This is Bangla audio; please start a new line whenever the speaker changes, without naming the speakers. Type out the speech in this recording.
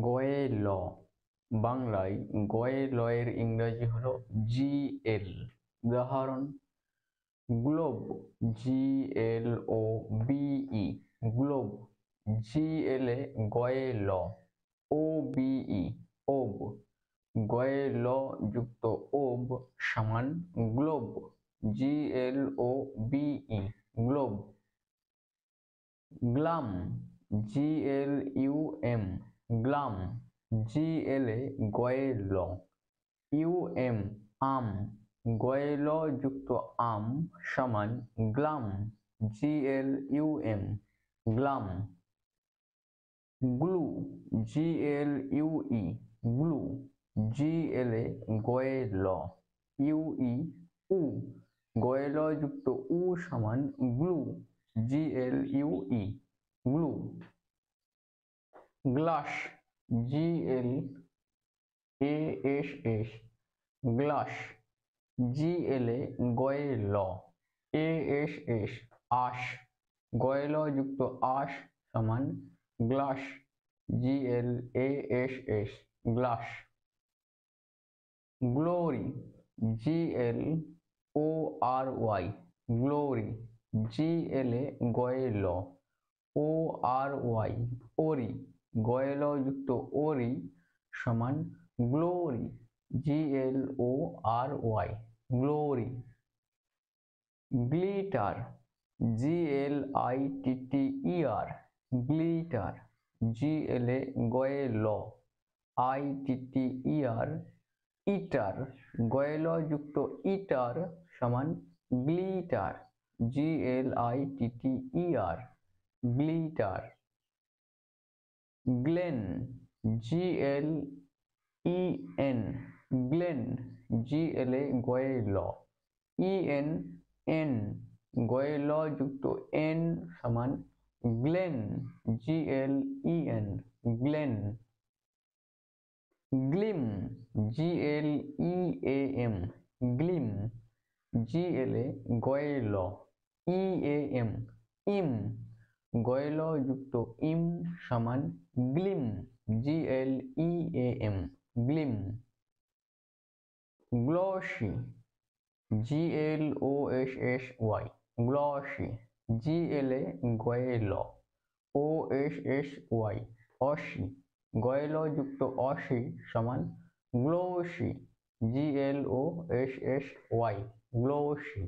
গয়ে ল, বাংলায় গয়ে লয়ের ইংরেজি হলো জিএল। উদাহরণ: গ্লোব, GLOBE, গ্লোব। জিএলে গয়ে ল। OBE, ওব, গয়ে ল যুক্ত ওব সমান globe. GLOBE, globe. Glum, GLUM, glum. জিএলে গয়ে ল। ইউএম, আম, গয়ে ল যুক্ত আম সমান glum. GLUM, glum. Glue, GLUE, glue. জিএলে গয়ে ল। ইউই, উ, গয়ে ল যুক্ত উ সমান glue. GLUE, glue. Glass, GLASS, glass. জিএলে গয়ে ল। ASS, আশ, গয়ে ল যুক্ত আশ সমান glass. GLASS, glass. Glory, GLORY, glory. জিএলে গয়ে ল। ORY, ওরি, গয়ে ল যুক্ত ওরি সমান glory. GLORY, glory. Glitter, GLITTER, glitter. জিএলে গয়ে ল। ITTER, ইটার, গয়ে ল যুক্ত ইটার সমান glitter. GLITTER, glitter. Glen, GLEN, glen. জিএলে গয়ে ল। ENN, গয়ে ল যুক্ত এন সমান glen. GLEN, glen. Gleam, GLEAM, gleam. জিএলে গয়ে ল। EAM, ইম, গয়ে ল যুক্ত ইম সমান gleam. GLEAM, gleam. Glossy, GLOSSY, glossy. জিএলে গয়ে ল। OSSY, অসি, গয়ে ল যুক্ত অসি সমান গ্লোসি। GLOSSY, glossy.